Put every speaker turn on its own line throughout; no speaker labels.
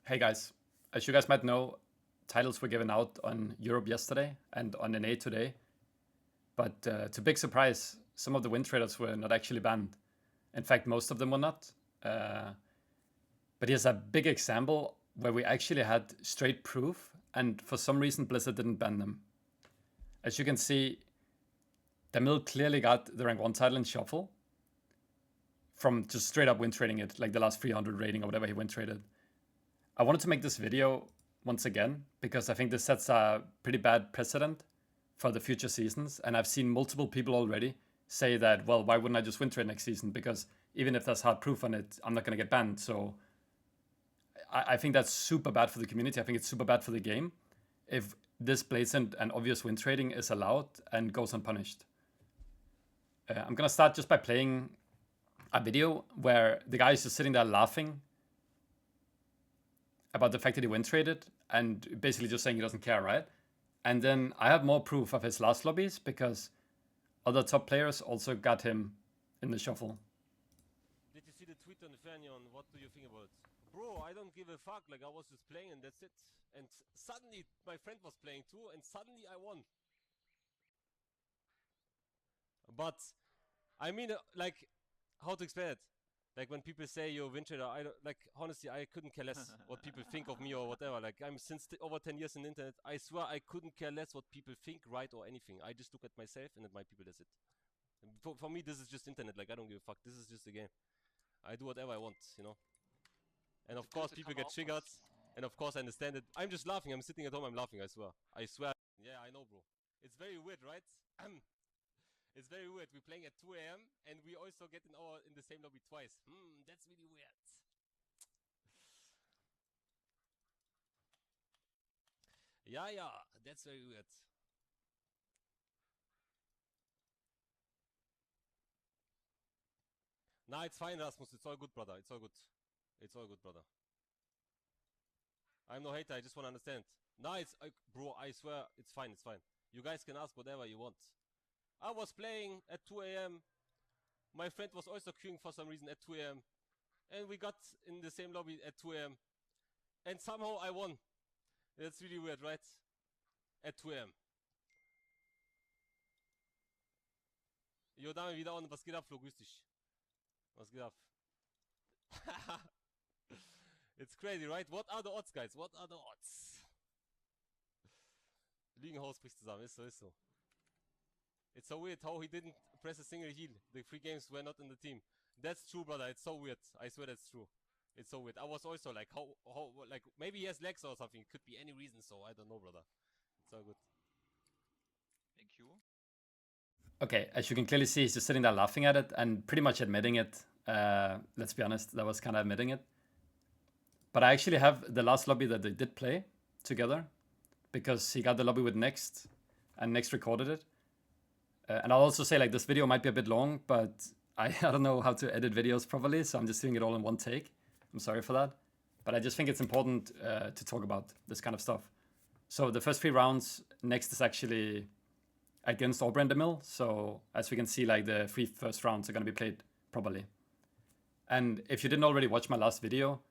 Hey guys, as you guys might know, titles were given out on Europe yesterday and on NA today. But to big surprise, some of the Wintraders were not actually banned. In fact, most of them were not. But here's a big example where we actually had straight proof, and for some reason Blizzard didn't ban them. As you can see, Damil clearly got the rank 1 title in Shuffle from just straight up win trading it, like the last 300 rating or whatever he win traded. I wanted to make this video once again because I think this sets a pretty bad precedent for the future seasons. And I've seen multiple people already say that, well, why wouldn't I just win trade next season? Because even if there's hard proof on it, I'm not going to get banned. So I think that's super bad for the community. I think it's super bad for the game if this blatant and obvious win trading is allowed and goes unpunished. I'm going to start just by playing a video where the guy is just sitting there laughing about the fact that he win traded and basically just saying he doesn't care, right? And then I have more proof of his last lobbies because other top players also got him in the shuffle.
Did you see the tweet on Fernion? What do you think about it? Bro, I don't give a fuck. Like, I was just playing and that's it. And suddenly my friend was playing too and suddenly I won. But I mean, like, how to explain it? Like when people say you're a Wintraders, I don't, like, honestly, I couldn't care less what people think of me or whatever. Like, I'm since over 10 years in the internet. I swear I couldn't care less what people think, write, or anything. I just look at myself and at my people. That's it. For me, this is just internet. Like, I don't give a fuck. This is just a game. I do whatever I want, you know. And of course, people get triggered. And of course, I understand it. I'm just laughing. I'm sitting at home. I'm laughing. I swear. I swear. Yeah, I know, bro. It's very weird, right? It's very weird. We're playing at 2 AM and we also get in the same lobby twice. That's really weird. Yeah, that's very weird. Nah, it's fine, Rasmus. It's all good, brother. It's all good. It's all good, brother. I'm no hater. I just want to understand. Nah, bro, I swear, it's fine. It's fine. You guys can ask whatever you want. I was playing at 2 AM. My friend was also queuing for some reason at 2 AM. And we got in the same lobby at 2 AM. And somehow I won. That's really weird, right? At 2 AM. Jo, Dame, wieder on. Was geht ab, Flo? Grüß dich. Was geht ab? It's crazy, right? What are the odds, guys? What are the odds? Liegenhaus bricht zusammen. Ist so. It's so weird how he didn't press a single heal. The 3 games were not in the team. That's true, brother. It's so weird. I swear that's true. It's so weird. I was also like, how, like, maybe he has legs or something. It could be any reason, so I don't know, brother. It's all good.
Thank you.
Okay, as you can clearly see, he's just sitting there laughing at it and pretty much admitting it. Let's be honest, that was kind of admitting it. But I actually have the last lobby that they did play together because he got the lobby with Next and Next recorded it. And I'll also say, like, this video might be a bit long, but I don't know how to edit videos properly, so I'm just doing it all in one take. I'm sorry for that. But I just think it's important to talk about this kind of stuff. So the first 3 rounds, Next is actually against Damil. So as we can see, like, the 3 first rounds are going to be played properly. And if you didn't already watch my last video,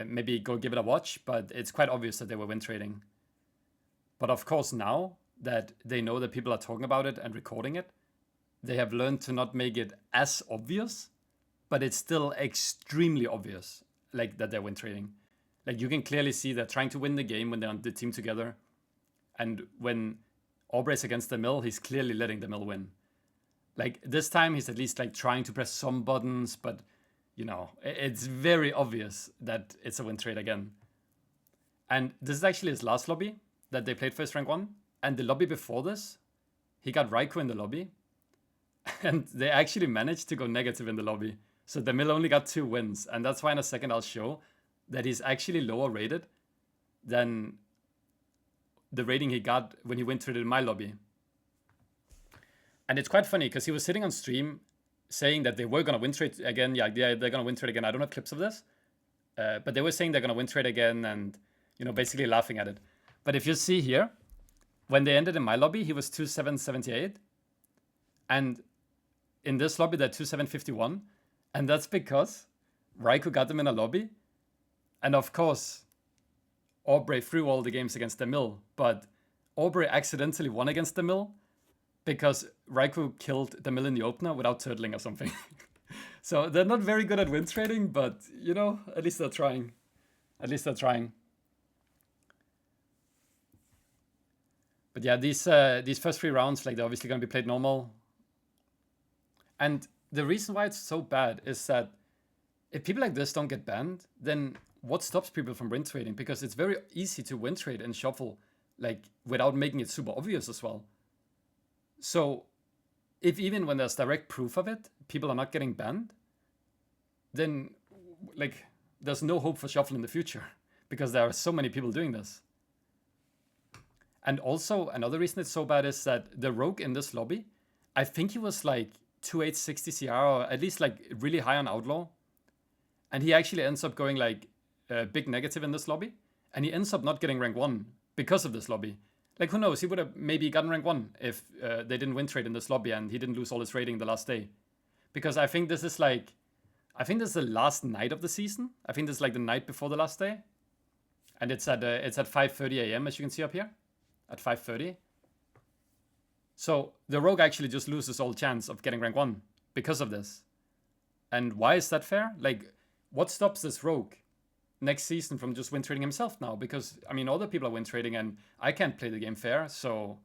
maybe go give it a watch, but it's quite obvious that they were win trading. But of course now that they know that people are talking about it and recording it, they have learned to not make it as obvious, but it's still extremely obvious, like, that they're win trading. Like, you can clearly see they're trying to win the game when they're on the team together. And when Aubrey's against the mill, he's clearly letting the mill win. Like, this time he's at least, like, trying to press some buttons, but, you know, it's very obvious that it's a win trade again. And this is actually his last lobby that they played first rank 1. And the lobby before this, he got Raikou in the lobby. And they actually managed to go negative in the lobby. So the mill only got 2 wins. And that's why in a second I'll show that he's actually lower rated than the rating he got when he win traded in my lobby. And it's quite funny because he was sitting on stream saying that they were going to win trade again. Yeah, they're going to win trade again. I don't have clips of this. But they were saying they're going to win trade again and, you know, basically laughing at it. But if you see here, when they ended in my lobby, he was 2778. And in this lobby, they're 2751. And that's because Raikou got them in a lobby. And of course, Aubrey threw all the games against the mill, but Aubrey accidentally won against the mill because Raikou killed the mill in the opener without turtling or something. So they're not very good at win trading, but you know, at least they're trying. At least they're trying. But yeah, these first 3 rounds, like, they're obviously going to be played normal. And the reason why it's so bad is that if people like this don't get banned, then what stops people from win trading? Because it's very easy to win trade and shuffle, like, without making it super obvious as well. So if even when there's direct proof of it, people are not getting banned, then, like, there's no hope for shuffle in the future because there are so many people doing this. And also, another reason it's so bad is that the rogue in this lobby, I think he was like 2860 CR, or at least like really high on Outlaw. And he actually ends up going like big negative in this lobby. And he ends up not getting rank 1 because of this lobby. Like, who knows, he would have maybe gotten rank 1 if they didn't win trade in this lobby and he didn't lose all his rating the last day. Because I think this is like, I think this is the last night of the season. I think this is like the night before the last day. And it's at 5:30 AM, as you can see up here. At 5:30. So the rogue actually just loses all chance of getting rank 1 because of this. And why is that fair? Like, what stops this rogue next season from just win trading himself now? Because, I mean, other people are win trading and I can't play the game fair. So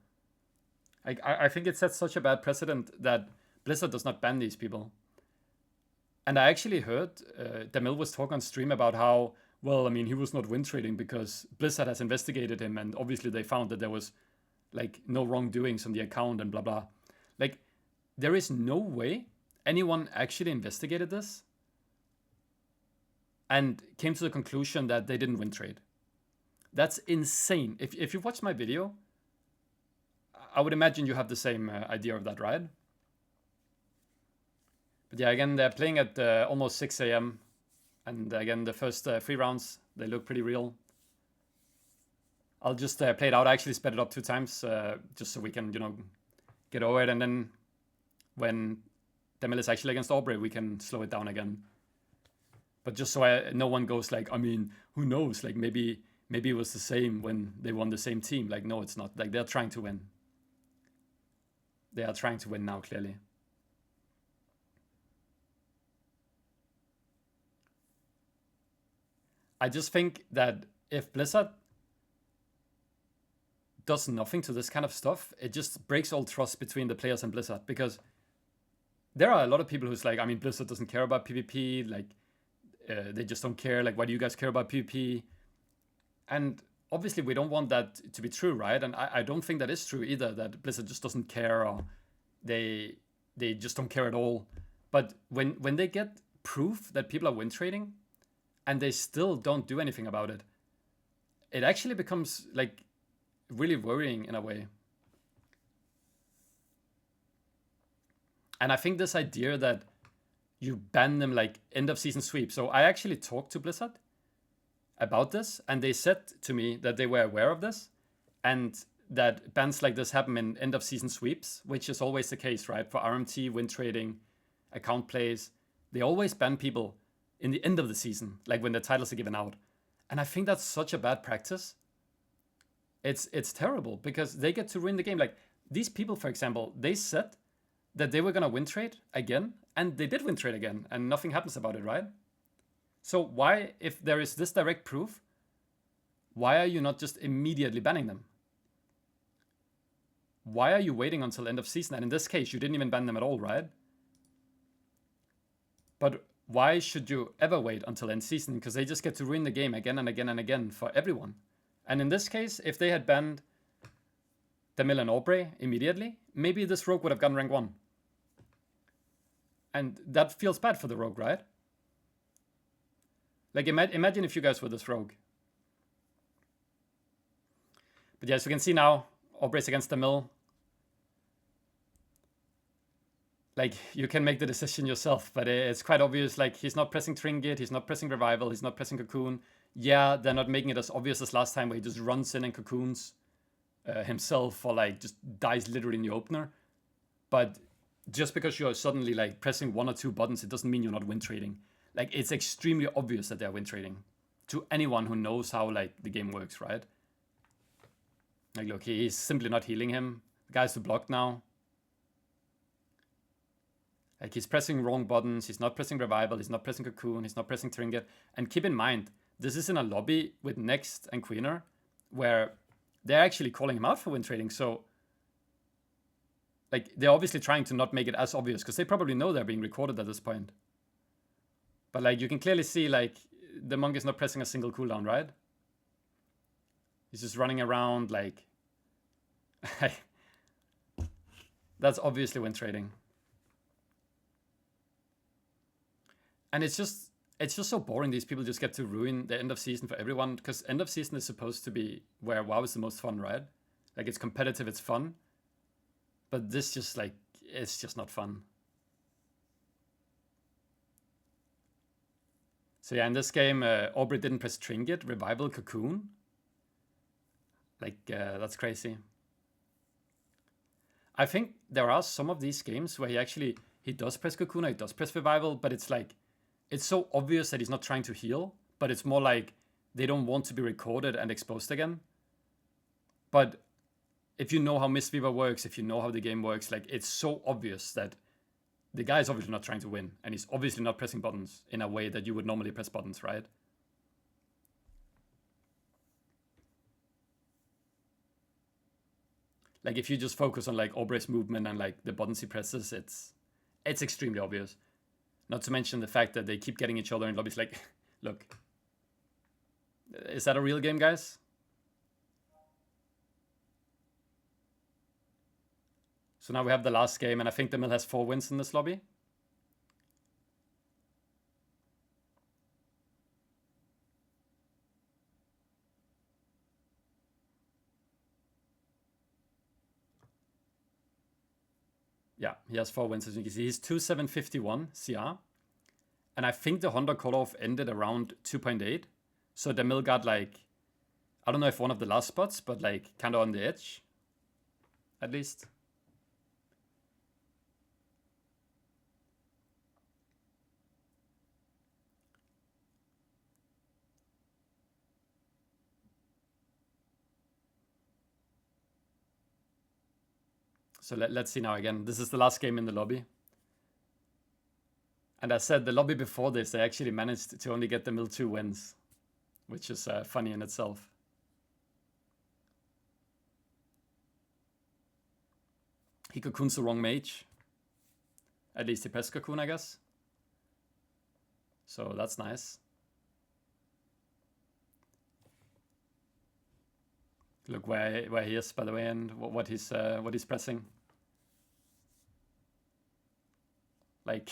I think it sets such a bad precedent that Blizzard does not ban these people. And I actually heard Damil was talking on stream about how, well, I mean, he was not win trading because Blizzard has investigated him and obviously they found that there was like no wrongdoings on the account and blah blah. Like, there is no way anyone actually investigated this and came to the conclusion that they didn't win trade. That's insane. If you watched my video, I would imagine you have the same idea of that, right? But yeah, again, they're playing at almost 6 AM. And again, the first 3 rounds, they look pretty real. I'll just play it out. I actually sped it up 2 times just so we can, you know, get over it. And then when Demil is actually against Aubrey, we can slow it down again. But just so no one goes like, I mean, who knows? Like, maybe it was the same when they won the same team. Like, no, it's not. Like, they're trying to win. They are trying to win now, clearly. I just think that if Blizzard does nothing to this kind of stuff, it just breaks all trust between the players and Blizzard. Because there are a lot of people who's like, I mean, Blizzard doesn't care about PvP. Like, they just don't care. Like, why do you guys care about PvP? And obviously, we don't want that to be true, right? And I don't think that is true either, that Blizzard just doesn't care or they just don't care at all. But when they get proof that people are win trading, and they still don't do anything about it, it actually becomes like really worrying in a way. And I think this idea that you ban them like end of season sweep. So I actually talked to Blizzard about this, and they said to me that they were aware of this and that bans like this happen in end of season sweeps, which is always the case, right? For RMT, win trading, account plays, they always ban people in the end of the season, like when the titles are given out. And I think that's such a bad practice. It's terrible because they get to ruin the game. Like, these people, for example, they said that they were gonna win trade again, and they did win trade again, and nothing happens about it, right? So why, if there is this direct proof, why are you not just immediately banning them? Why are you waiting until end of season? And in this case, you didn't even ban them at all, right? But why should you ever wait until end season? Because they just get to ruin the game again and again and again for everyone. And in this case, if they had banned Demil and Aubrey immediately, maybe this rogue would have gotten rank 1. And that feels bad for the rogue, right? Like, imagine if you guys were this rogue. But yes, we can see now, Aubrey's against Demil. Like, you can make the decision yourself, but it's quite obvious. Like, he's not pressing Trinket, he's not pressing Revival, he's not pressing Cocoon. Yeah, they're not making it as obvious as last time where he just runs in and cocoons himself, or like just dies literally in the opener. But just because you're suddenly like pressing 1 or 2 buttons, it doesn't mean you're not win trading. Like, it's extremely obvious that they're win trading. to anyone who knows how like the game works, right? Like, look, he's simply not healing him. The guy's to block now. Like, he's pressing wrong buttons. He's not pressing Revival. He's not pressing Cocoon. He's not pressing Trinket. And keep in mind, this is in a lobby with Next and Queener, where they're actually calling him out for win trading. So, like, they're obviously trying to not make it as obvious, because they probably know they're being recorded at this point. But, like, you can clearly see, like, the monk is not pressing a single cooldown, right? He's just running around, like... That's obviously win trading. And it's just so boring. These people just get to ruin the end of season for everyone, because end of season is supposed to be where WoW is the most fun, right? Like, it's competitive, it's fun. But this just, like, it's just not fun. So yeah, in this game, Aubrey didn't press Trinket, Revival, Cocoon. Like, that's crazy. I think there are some of these games where he does press Cocoon, he does press Revival, but it's like, it's so obvious that he's not trying to heal, but it's more like they don't want to be recorded and exposed again. But if you know how Mistweaver works, if you know how the game works, like, it's so obvious that the guy is obviously not trying to win, and he's obviously not pressing buttons in a way that you would normally press buttons, right? Like, if you just focus on, like, Aubrey's movement and, like, the buttons he presses, it's extremely obvious. Not to mention the fact that they keep getting each other in lobbies. Like, look. Is that a real game, guys? So now we have the last game, and I think the Mill has 4 wins in this lobby. Yeah, he has 4 wins, as you can see. He's 2,751 CR. And I think the Honda cutoff ended around 2.8. So the Mill got, like, I don't know if one of the last spots, but, like, kind of on the edge. At least. So let's see now again. This is the last game in the lobby. And I said the lobby before this, they actually managed to only get the Mill 2 wins, which is funny in itself. He cocoons the wrong mage. At least he pressed cocoon, I guess. So that's nice. Look where he is, by the way, and what he's pressing. Like,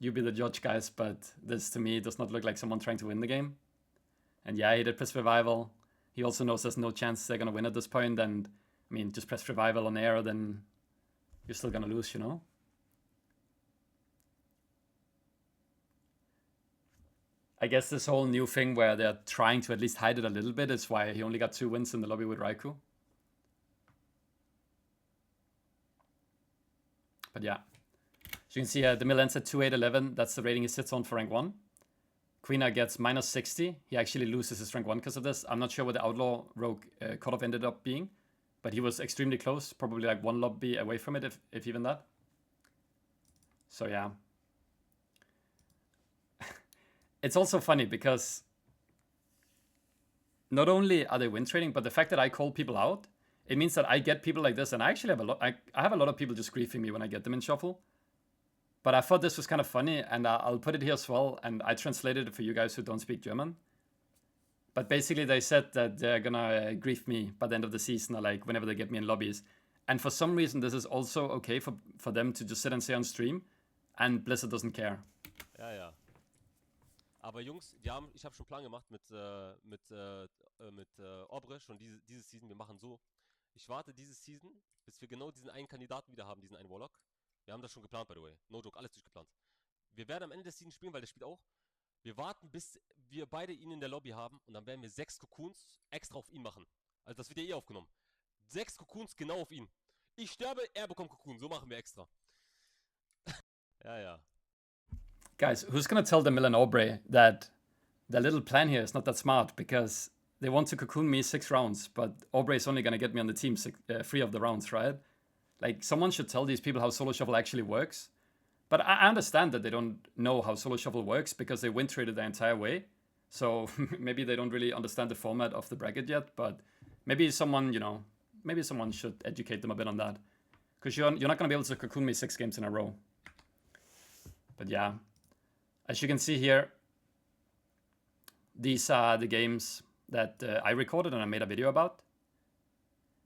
you be the judge, guys, but this to me does not look like someone trying to win the game. And yeah, he did press Revival. He also knows there's no chance they're gonna win at this point, and I mean, just press Revival on air, then you're still gonna lose, you know? I guess this whole new thing where they're trying to at least hide it a little bit is why he only got 2 wins in the lobby with Raikou. But yeah. So you can see the Mill ends at 2811. That's the rating he sits on for rank 1. Queener gets minus 60. He actually loses his rank 1 because of this. I'm not sure what the Outlaw Rogue cutoff ended up being, but he was extremely close, probably like 1 lobby away from it, if even that. So yeah. It's also funny because not only are they win trading, but the fact that I call people out, it means that I get people like this, and I actually have a lot. I have a lot of people just griefing me when I get them in shuffle. But I thought this was kind of funny, and I'll put it here as well, and I translated it for you guys who don't speak German. But basically they said that they're gonna grief me by the end of the season, or like whenever they get me in lobbies. And for some reason this is also okay for them to just sit and say on stream, and Blizzard doesn't care.
Ja, ja. Aber Jungs, ich habe schon einen Plan gemacht mit Obre, schon diese Season. Wir machen so. Ich warte diese Season, bis wir genau diesen einen Kandidaten wieder haben, diesen einen Warlock. Wir haben das schon geplant, by the way. No joke, alles durchgeplant. Wir werden am Ende der Season spielen, weil der spielt auch. Wir warten, bis wir beide ihn in der Lobby haben, und dann werden wir 6 Cocoons extra auf ihn machen. Also das wird ja aufgenommen. 6 Cocoons genau auf ihn. Ich sterbe, er bekommt Cocoon. So machen wir extra. Ja, ja.
Guys, who's gonna tell the Mill and Aubrey that their little plan here is not that smart, because they want to cocoon me 6 rounds, but Aubrey is only gonna get me on the team 3 of the rounds, right? Like, someone should tell these people how Solo Shuffle actually works. But I understand that they don't know how Solo Shuffle works because they win traded the entire way. So maybe they don't really understand the format of the bracket yet, but maybe someone, you know, maybe someone should educate them a bit on that. Because you're not gonna be able to cocoon me 6 games in a row. But yeah, as you can see here, these are the games that I recorded and I made a video about.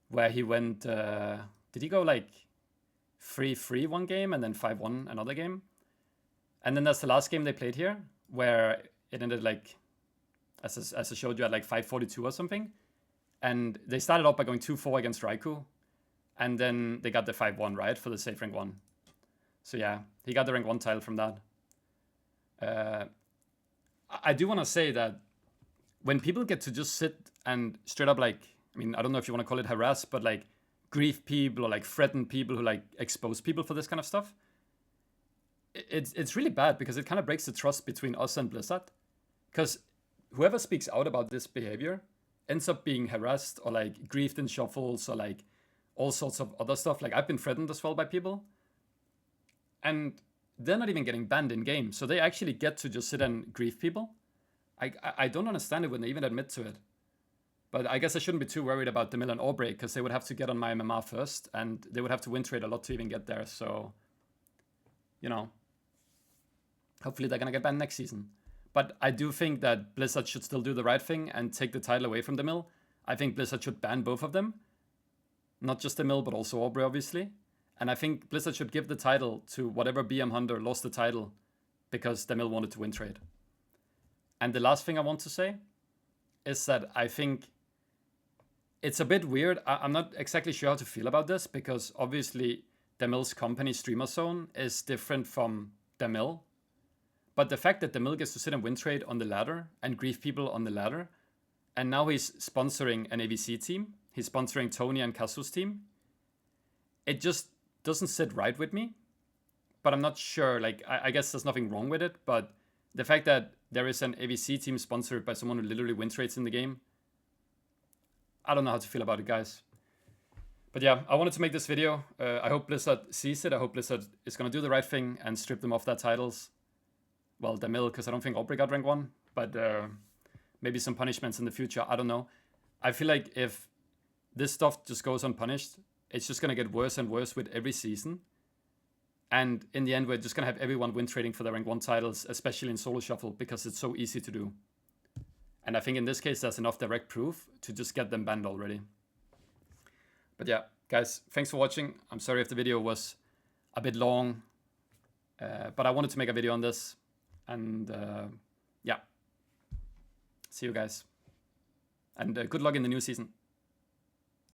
Where he went, did he go like 3-3 one game and then 5-1 another game? And then that's the last game they played here, where it ended like, as I showed you, at like 5-42 or something. And they started out by going 2-4 against Raikou. And then they got the 5-1, right, for the safe rank 1. So yeah, he got the rank 1 title from that. I do want to say that when people get to just sit and straight up like, I mean, I don't know if you want to call it harass, but like grief people or like threaten people who like expose people for this kind of stuff, it's really bad, because it kind of breaks the trust between us and Blizzard. Because whoever speaks out about this behavior ends up being harassed or like griefed in shuffles or like all sorts of other stuff. Like, I've been threatened as well by people. And they're not even getting banned in game. So they actually get to just sit and grief people. I don't understand it when they even admit to it. But I guess I shouldn't be too worried about the Mill and Aubrey, because they would have to get on my MMR first, and they would have to win trade a lot to even get there. So, you know, hopefully they're going to get banned next season. But I do think that Blizzard should still do the right thing and take the title away from the Mill. I think Blizzard should ban both of them. Not just the Mill, but also Aubrey, obviously. And I think Blizzard should give the title to whatever BM Hunter lost the title because the Mill wanted to win trade. And the last thing I want to say is that I think it's a bit weird. I'm not exactly sure how to feel about this, because obviously the Mill's company Streamer Zone is different from the Mill. But the fact that the Mill gets to sit and win trade on the ladder and grief people on the ladder, and now he's sponsoring an AVC team, he's sponsoring Tony and Kazu's team, it just doesn't sit right with me. But I'm not sure, like, I guess there's nothing wrong with it, but the fact that there is an AVC team sponsored by someone who literally win trades in the game, I don't know how to feel about it, guys. But yeah, I wanted to make this video. I hope Blizzard sees it. I hope Blizzard is going to do the right thing and strip them off their titles. Well, the Mill, because I don't think Aubrey got rank 1. But maybe some punishments in the future. I don't know. I feel like if this stuff just goes unpunished, it's just going to get worse and worse with every season. And in the end, we're just going to have everyone win trading for their rank 1 titles, especially in Solo Shuffle, because it's so easy to do. And I think in this case, there's enough direct proof to just get them banned already. But yeah, guys, thanks for watching. I'm sorry if the video was a bit long, but I wanted to make a video on this. And yeah, see you guys. And good luck in the new season.